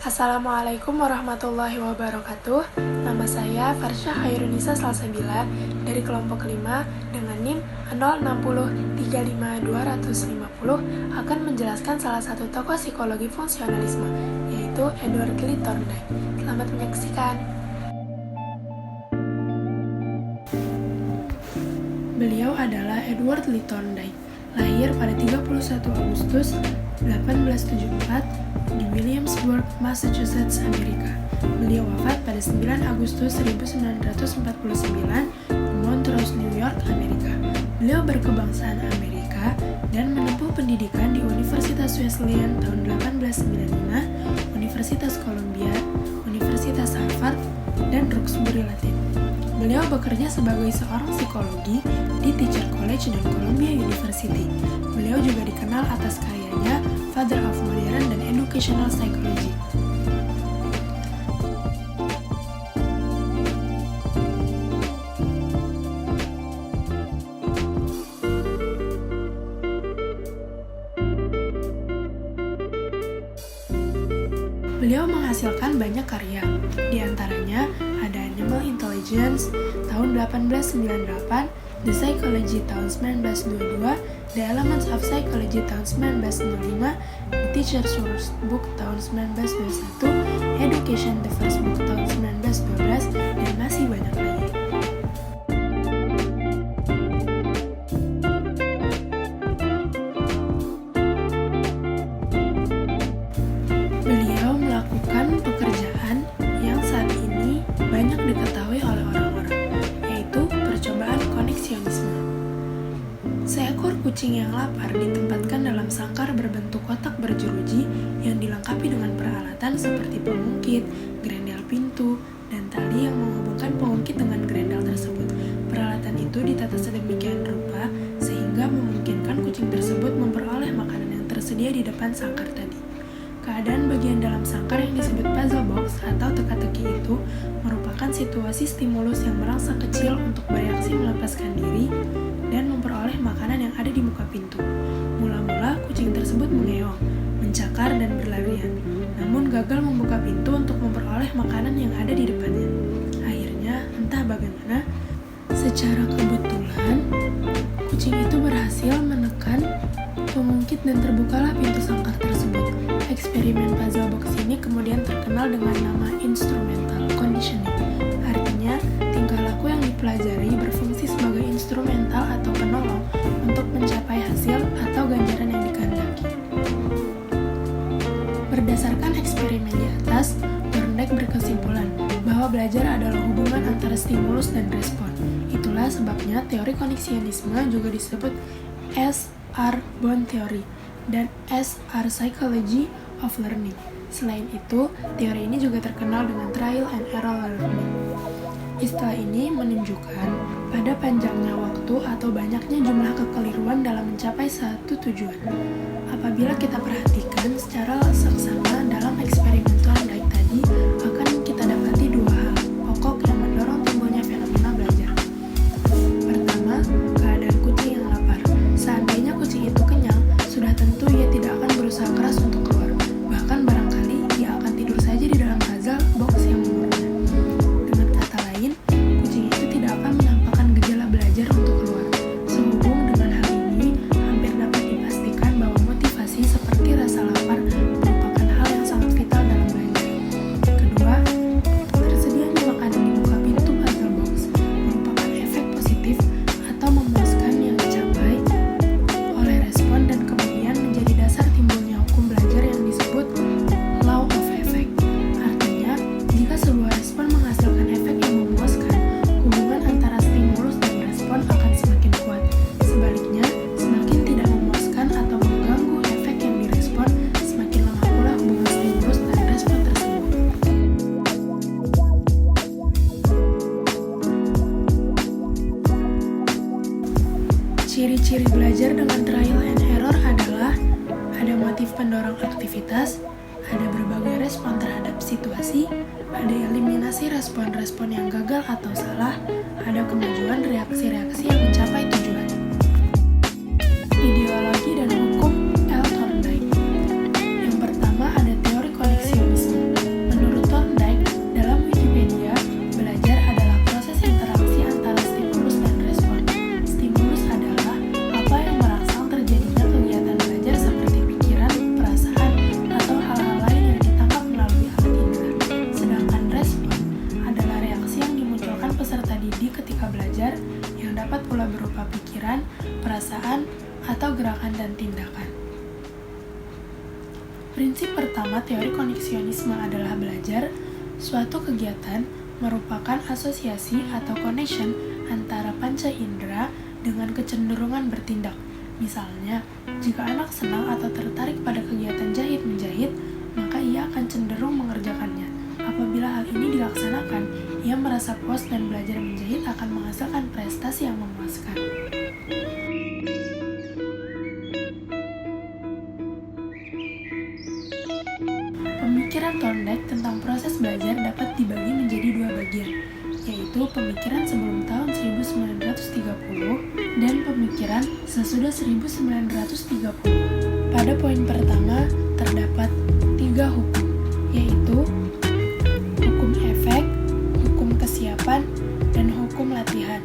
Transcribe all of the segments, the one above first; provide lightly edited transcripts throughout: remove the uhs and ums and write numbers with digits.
Assalamualaikum warahmatullahi wabarakatuh. Nama saya Farsha Khairunisa Salsabila dari kelompok 5 dengan NIM 060355250 akan menjelaskan salah satu tokoh psikologi fungsionalisme, yaitu Edward Lee Thorndike. Selamat menyaksikan. Beliau adalah Edward Lee Thorndike, lahir pada 31 Agustus 1874 di Williamsburg, Massachusetts, Amerika. Beliau wafat pada 9 Agustus 1949 di Montrose, New York, Amerika. Beliau berkebangsaan Amerika dan menempuh pendidikan di Universitas Wesleyan tahun 1895, Universitas Columbia, Universitas Harvard, dan Roxbury Latin. Beliau bekerja sebagai seorang psikologi di Teacher College dan Columbia University. Beliau juga dikenal atas karyanya Father of Modern dan Educational Psychology. Beliau menghasilkan banyak karya, di antaranya ada Animal Intelligence tahun 1898, The Psychology tahun 1922, The Elements of Psychology tahun 1905, The Teacher's Workbook tahun 1921, Education the First Book tahun 1912, dan masih banyak lagi. Beliau melakukan pekerjaan yang saat ini banyak diketahui oleh orang-orang, yaitu percobaan koneksionisme. Seekor kucing yang lapar ditempatkan dalam sangkar berbentuk kotak berjeruji yang dilengkapi dengan peralatan seperti pengungkit, grendel pintu, dan tali yang menghubungkan pengungkit dengan grendel tersebut. Peralatan itu ditata sedemikian rupa sehingga memungkinkan kucing tersebut memperoleh makanan yang tersedia di depan sangkar tadi. Keadaan bagian dalam sangkar yang disebut puzzle box atau teka-teki itu merupakan situasi stimulus yang merangsang kecil untuk bereaksi melepaskan diri dan memperoleh makanan yang ada di muka pintu. Mula-mula kucing tersebut mengeong, mencakar dan berlarian, namun gagal membuka pintu untuk memperoleh makanan yang ada di depannya. Akhirnya, entah bagaimana, secara kebetulan, kucing itu berhasil menekan pengungkit dan terbukalah pintu sangkar tersebut. Eksperimen puzzle box ini kemudian terkenal dengan nama instrumental conditioning. Artinya, tingkah laku yang dipelajari berfungsi sebagai instrumental atau penolong untuk mencapai hasil atau ganjaran yang dikehendaki. Berdasarkan eksperimen di atas, Thorndike berkesimpulan bahwa belajar adalah hubungan antara stimulus dan respon. Itulah sebabnya teori koneksionisme juga disebut S.R. Bond Theory dan S.R. Psychology of Learning. Selain itu, teori ini juga terkenal dengan trial and error learning. Istilah ini menunjukkan pada panjangnya waktu atau banyaknya jumlah kekeliruan dalam mencapai satu tujuan. Apabila kita perhatikan secara seksama dalam eksperimen Thorndike tadi, akan kita dapati dua hal pokok yang mendorong timbulnya fenomena belajar. Pertama, keadaan kucing yang lapar. Seandainya kucing itu kenyang, sudah tentu ia tidak akan berusaha keras untuk keluar. Bahkan barangkali ia akan tidur saja di dalam puzzle box yang mengurutnya. Dengan kata lain, kucing itu tidak akan menampakkan gejala belajar untuk keluar. Sehubung dengan hal ini, hampir dapat dipastikan bahwa motivasi seperti rasa lapar merupakan hal yang sangat vital dalam belajar. Kedua, tersedianya makanan di muka pintu puzzle box merupakan efek positif atau memuaskan yang dicapai oleh respon dan kemudian menjadi dasar timbulnya hukum belajar yang disebut law of effect. Artinya, jika sebuah respon menghasilkan efek yang memuaskan, hubungan antara stimulus dan respon akan semakin kuat. Sebaliknya, semakin tidak memuaskan atau mengganggu efek yang direspon, semakin lemah pula hubungan stimulus dan respon tersebut. Ciri-ciri belajar dengan trial and error adalah ada motif pendorong aktivitas, ada berbagai respon terhadap situasi, ada eliminasi respon-respon yang gagal atau salah, ada kemajuan reaksi-reaksi yang mencapai tujuan. Ideologi dan hukum L. Thorndike. Yang pertama ada teori koneksionisme. Prinsip pertama teori koneksionisme adalah belajar. Suatu kegiatan merupakan asosiasi atau connection antara panca indera dengan kecenderungan bertindak. Misalnya, jika anak senang atau tertarik pada kegiatan jahit-menjahit, maka ia akan cenderung mengerjakannya. Apabila hal ini dilaksanakan, ia merasa puas dan belajar menjahit akan menghasilkan prestasi yang memuaskan. Pemikiran Thorndike tentang proses belajar dapat dibagi menjadi dua bagian, yaitu pemikiran sebelum tahun 1930 dan pemikiran sesudah 1930. Pada poin pertama, terdapat 3 hukum, yaitu hukum efek, hukum kesiapan, dan hukum latihan.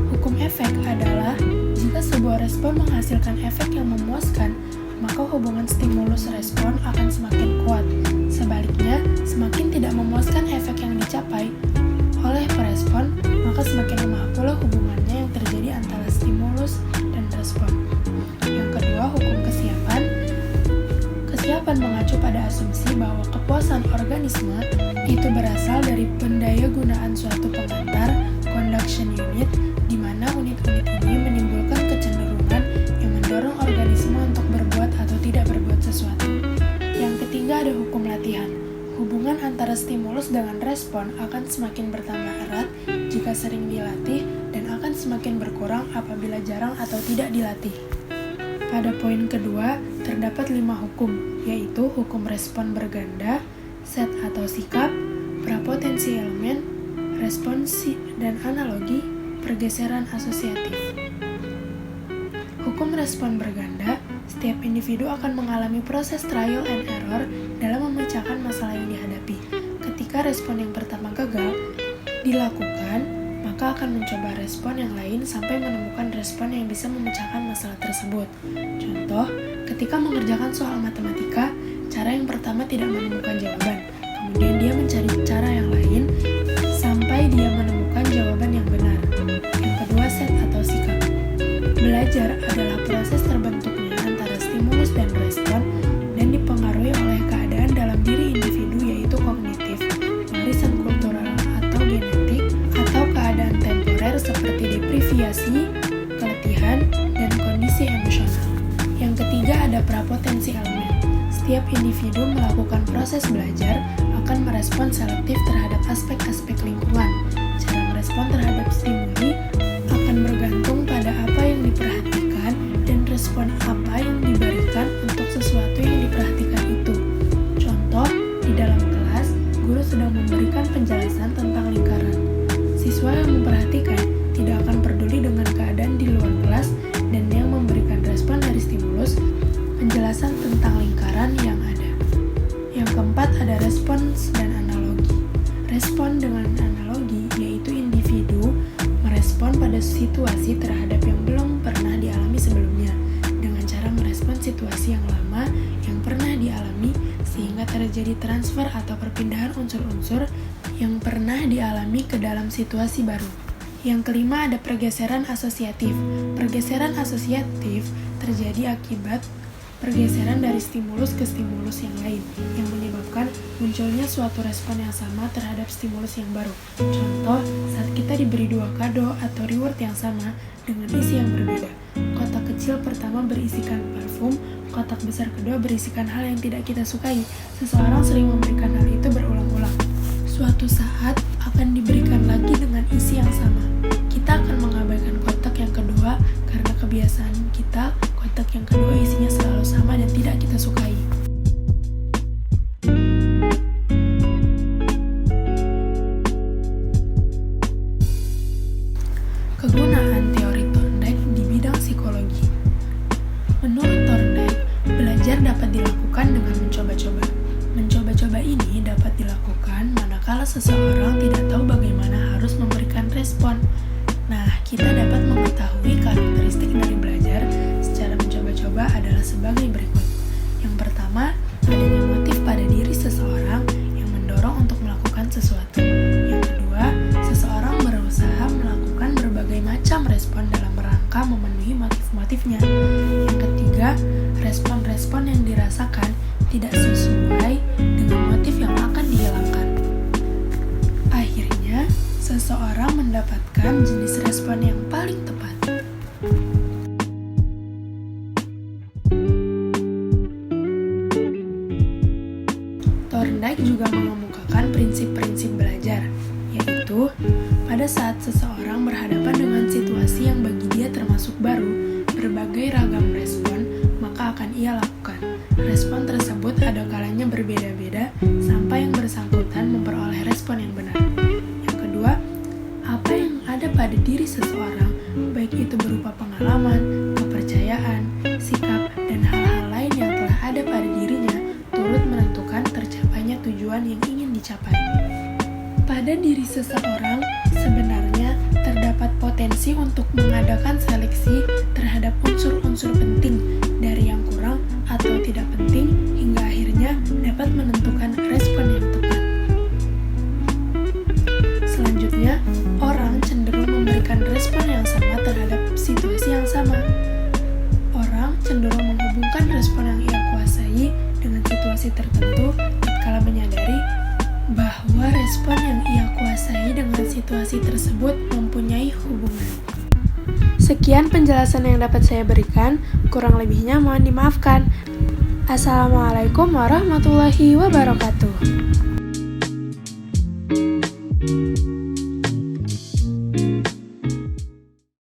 Hukum efek adalah jika sebuah respon menghasilkan efek yang memuaskan, maka hubungan stimulus-respon akan semakin kuat. Sebaliknya, semakin tidak memuaskan efek yang dicapai oleh perespon, maka semakin lemah pula hubungannya yang terjadi antara stimulus dan respon. Yang kedua, hukum kesiapan. Kesiapan mengacu pada asumsi bahwa kepuasan organisme itu berasal dari pendayagunaan suatu pengantar, conduction unit, di mana unit-unit ini menimbulkan kecenderungan yang mendorong organisme untuk berbuat atau tidak berbuat sesuatu. Yang ketiga ada hukum latihan. Hubungan antara stimulus dengan respon akan semakin bertambah erat jika sering dilatih dan akan semakin berkurang apabila jarang atau tidak dilatih. Pada poin kedua, terdapat 5 hukum, yaitu hukum respon berganda, set atau sikap, prapotensi elemen, responsi dan analogi, pergeseran asosiatif. Hukum respon berganda, setiap individu akan mengalami proses trial and error dalam memecahkan masalah yang dihadapi. Ketika respon yang pertama gagal dilakukan, maka akan mencoba respon yang lain sampai menemukan respon yang bisa memecahkan masalah tersebut. Contoh, ketika mengerjakan soal matematika, cara yang pertama tidak menemukan jawaban. Kemudian dia mencari cara yang lain sampai dia menemukan jawaban yang benar. Yang kedua, set atau sikap. Belajar adalah proses terbentuknya antara stimulus dan respon dan dipengaruhi oleh keadaan dalam diri individu, yaitu kognitif, warisan kultural atau genetik, atau keadaan temporer seperti deprivasi, keletihan, dan kondisi emosional. Yang ketiga ada prapotensi elemen. Setiap individu melakukan proses belajar akan merespon selektif terhadap aspek-aspek lingkungan. Cara merespon terhadap stimuli akan bergantung pada apa yang diperhatikan dan respon apa yang diberikan untuk sesuatu yang diperhatikan itu. Contoh, di dalam kelas, guru sedang memberikan penjelasan tentang lingkaran. Siswa yang memperhatikan tidak akan peduli dengan keadaan di luar kelas dan yang memberikan respon dari stimulus, penjelasan tentang lingkaran yang ada. Yang keempat ada respons dan analogi. Respon dengan analogi yaitu individu merespon pada situasi terhadap yang belum pernah dialami sebelumnya dengan cara merespon situasi yang lama yang pernah dialami sehingga terjadi transfer atau perpindahan unsur-unsur yang pernah dialami ke dalam situasi baru. Yang kelima ada pergeseran asosiatif. Pergeseran asosiatif terjadi akibat pergeseran dari stimulus ke stimulus yang lain yang menyebabkan munculnya suatu respon yang sama terhadap stimulus yang baru. Contoh, saat kita diberi 2 kado atau reward yang sama dengan isi yang berbeda. Kotak kecil pertama berisikan parfum, kotak besar kedua berisikan hal yang tidak kita sukai. Seseorang sering memberikan hal itu berulang-ulang. Suatu saat akan diberikan lagi dengan isi yang sama. Kita akan mengabaikan kotak yang kedua karena kebiasaan kita kotak yang kedua isinya selalu sama dan tidak kita sukai. Kegunaan teori Thorndike di bidang psikologi. Menurut Thorndike, belajar dapat dilakukan dengan mencoba-coba. Mencoba-coba ini dapat dilakukan manakala seseorang tidak tahu bagaimana harus memberikan respon. Nah, kita dapat mengetahui karakteristik dari belajar secara mencoba-coba adalah sebagai berikut. Yang pertama, adanya motif pada diri seseorang yang mendorong untuk melakukan sesuatu. Yang kedua, seseorang berusaha melakukan berbagai macam respon dalam rangka memenuhi motif-motifnya. Yang ketiga, respon-respon yang dirasakan tidak sesuai sesuai dengan motif yang akan dihilangkan. Akhirnya, seseorang mendapatkan jenis respon yang paling tepat. Thorndike juga mengemukakan prinsip-prinsip belajar, yaitu pada saat seseorang berhadapan dengan situasi yang bagi dia termasuk baru, berbagai ragam respon maka akan ia lakukan. Respon tersebut ada kalanya berbeda-beda sampai yang bersangkutan memperoleh respon yang benar. Yang kedua, apa yang ada pada diri seseorang, baik itu berupa pengalaman, kepercayaan, sikap, dan hal-hal lain yang telah ada pada dirinya, turut menentukan tercapainya tujuan yang ingin dicapai. Pada diri seseorang, sebenarnya terdapat potensi untuk mengadakan seleksi terhadap unsur-unsur penting dari yang kurang atau tidak penting hingga akhirnya dapat menentukan respon yang tepat. Selanjutnya, orang cenderung memberikan respon yang sama terhadap situasi yang sama. Orang cenderung menghubungkan respon yang ia kuasai dengan situasi tertentu tatkala menyadari bahwa respon yang ia kuasai dengan situasi tersebut mempunyai hubungan. Sekian penjelasan yang dapat saya berikan, kurang lebihnya mohon dimaafkan. Assalamualaikum warahmatullahi wabarakatuh.